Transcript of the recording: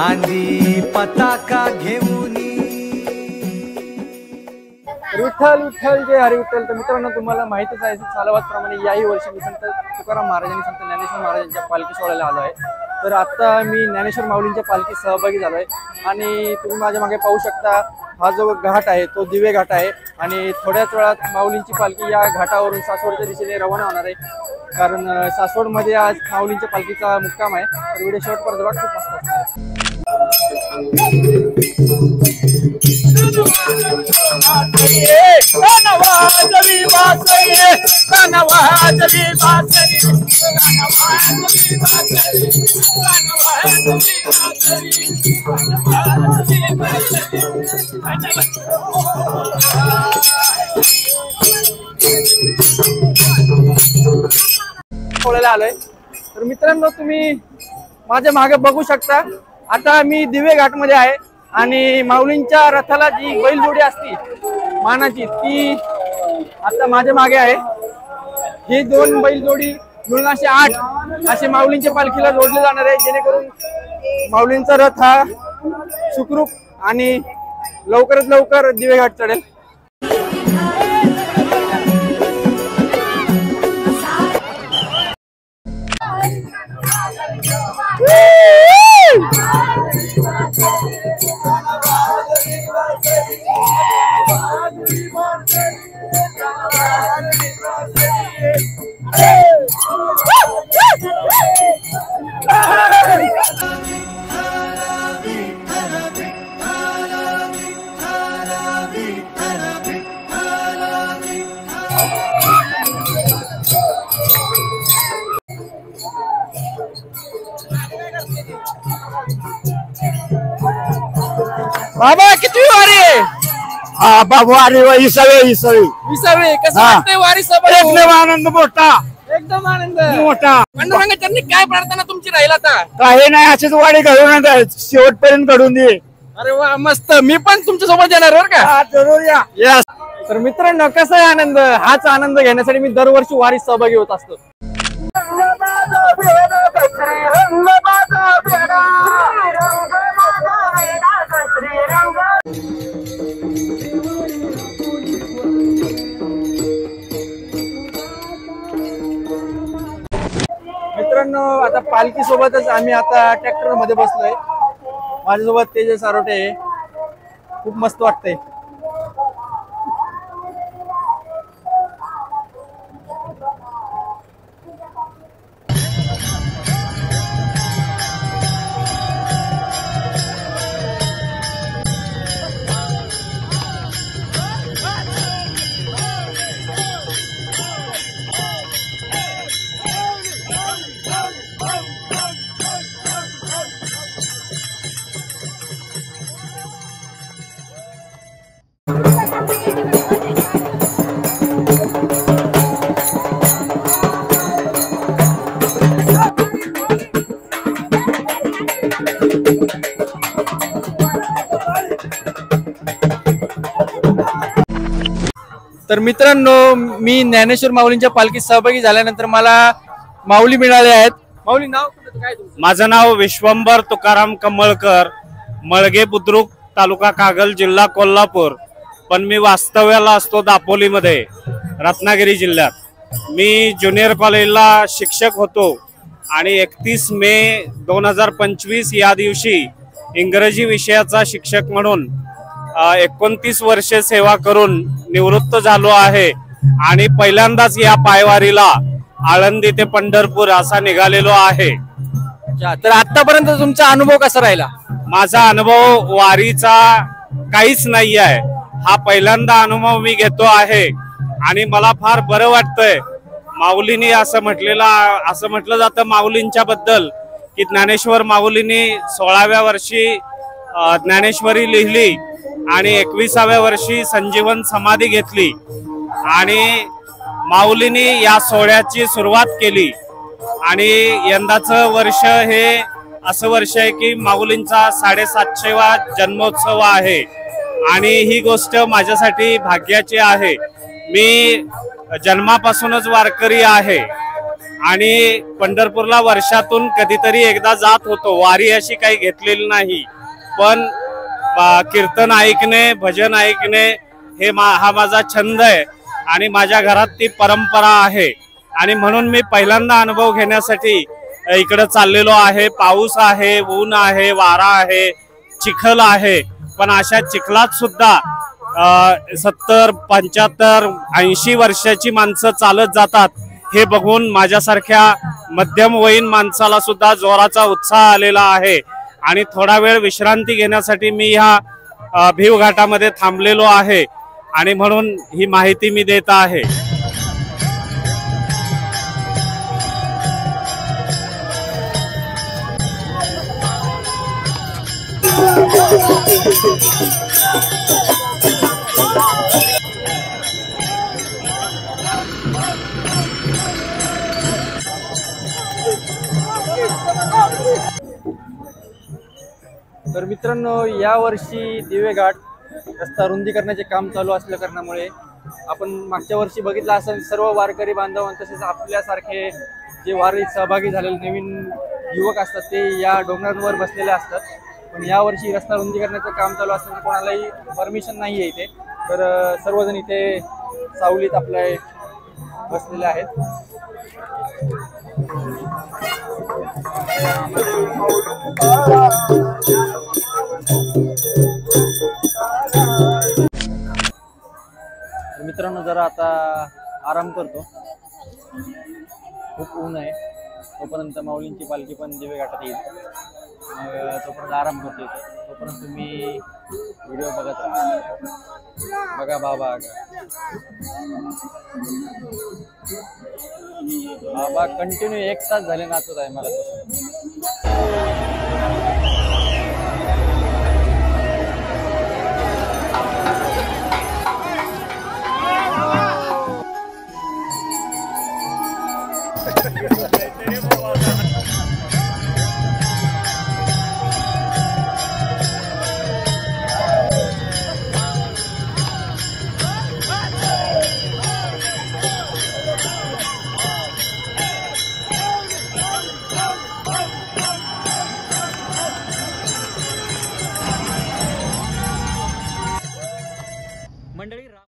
खांदी पताका घेऊन विठ्ठल विठ्ठल जय हरी विठ्ठल। तर मित्रांनो तुम्हाला माहितीच आहे चालवाप्रमाणे याही वर्षी मी संत तुकाराम महाराज आणि संत ज्ञानेश्वर महाराजांच्या पालखी सोहळ्याला आलो आहे। तर आता मी ज्ञानेश्वर माऊलींच्या पालखी सहभागी झालो आहे आणि तुम्ही माझ्या मागे पाहू शकता हा जो घाट आहे तो दिवे घाट आहे आणि थोड्याच वेळात माऊलींची पालखी या घाटावरून सासवडच्या दिशेने रवाना होणार आहे, कारण सासवडमध्ये आज माऊलींच्या पालखीचा मुक्काम आहे। तर व्हिडिओ शेवटपर्यंत बघा, खूप मस्त असणार। आलोय तर मित्रांनो तुम्ही माझ्या मागे बघू शकता, आता मी दिवे घाट मध्ये आहे आणि माऊलींच्या रथाला जी बैलजोडी असती मानाची ती आता माझ्या मागे आहे। ही दोन बैलजोडी मिळून असे 8 असे माऊलींच्या पालखीला जोडले जाणार आहे, जेणेकरून माऊलींचा रथ हा सुखरूप आणि लवकरात लवकर दिवे घाट चढेल। बाबा किती वारी आहे? हा बाबू वारी 20 कसं वाटतंय वारी सभा? एकदम आनंद मोठा, एकदम आनंद मोठा। पांडुरंगाच्यांनी काय प्रार्थना तुमची राहील आता? काही नाही, अशीच वाडी घडवून शेवटपर्यंत घडून दे। अरे वा मस्त, मी पण तुमच्या सोबत येणार बरं का? जरूर या। यस। तर मित्रांनो कसा आहे आनंद? हाच आनंद घेण्यासाठी मी दरवर्षी वारी सहभागी होत असतो। मित्रांनो आता पालखी सोबतच आम्ही आता ट्रॅक्टर मध्ये बसलोय, माझ्यासोबत तेजस आरोटे आहे, खूप मस्त वाटतंय। तर मित्रांनो मी ज्ञानेश्वर माऊलींच्या पालखीत सहभागी झाल्यानंतर मला माऊली मिळाले आहेत। माऊली नाव काय तुमचं? माझं नाव विश्वंभर तुकाराम कमळकर, मळगे बुद्रुक, तालुका कागल, जिल्हा कोल्हापूर, पण मी वास्तव्याला असतो दापोलीमध्ये, रत्नागिरी जिल्ह्यात। मी ज्युनियर कॉलेजला शिक्षक होतो आणि 31 मे 2025 या दिवशी इंग्रजी विषयाचा शिक्षक म्हणून 29 वर्षे सेवा करून निवृत्त झालो आहे आणि पहिल्यांदाच या पायवारीला आळंदी ते पंढरपूर असा निघालेलो आहे। तर आतापर्यंत तुमचा अनुभव कसा राहिला? माझा अनुभव वारीचा काहीच नाही आहे, हा पहिल्यांदा अनुभव मी घेतो आहे आणि मला फार बरं वाटतंय। माऊलींनी असं म्हटलं जातं माऊलींच्या बद्दल की ज्ञानेश्वर माऊलींनी 16व्या वर्षी ज्ञानेश्वरी लिहिली आणि 21व्या वर्षी संजीवन समाधी घेतली आणि माऊलींनी या सोहळ्याची सुरुवात केली आणि यंदाचं वर्ष हे असं वर्ष आहे की माऊलींचा 750वा जन्मोत्सव आहे आणि ही गोष्ट माझ्यासाठी भाग्याची आहे। मी जन्मापासूनच वारकरी आहे आणि पंढरपूरला वर्षातून कधीतरी एकदा जात होतो. वारी अशी काही घेतलेली नाही, पण कीर्तन ऐकणे, भजन ऐकणे हा माझा छंद आहे आणि माझ्या घरात ती परंपरा आहे. आणि म्हणून मी पहिल्यांदा अनुभव घेण्यासाठी इकडे चाललेलो आहे. पाऊस आहे, ऊन आहे, वारा आहे, चिखल आहे, पण अशा चिखलात सुद्धा 70, 75, 80 वर्षाची माणसं चालत जातात. हे बघून माझ्यासारख्या मध्यमवयीन माणसाला सुद्धा जोराचा उत्साह आलेला आहे. आणि थोडा वेळ विश्रांती घेण्यासाठी मी ह्या भीव घाटामध्ये थांबलेलो आहे आणि म्हणून ही माहिती मी देत आहे. तर मित्रांनो, यावर्षी दिवे घाट रस्ता रुंदीकरणाचे काम चालू असल्या कारणामुळे आपण मागच्या वर्षी बघितलं असेल, सर्व वारकरी बांधव तसेच आपल्यासारखे जे वारीत सहभागी झालेले नवीन युवक असतात ते या डोंगरांवर बसलेले असतात. पण यावर्षी रस्ता रुंदीकरणाचं काम चालू असताना कोणालाही परमिशन नाही आहे इथे, तर सर्वजण इथे सावलीत आपल्या बसलेले आहेत. मित्रांनो, जरा आता आराम करतो. खूप ऊन आहे, तोपर्यंत माऊलींची पालखी पण दिवे घाटात येईल. मग तोपर्यंत आराम करतो इथे. तोपर्यंत तुम्ही व्हिडिओ बघत राहा. बघा बाबा, बाबा कंटिन्यू 1 तास झाले नाचत आहे मला.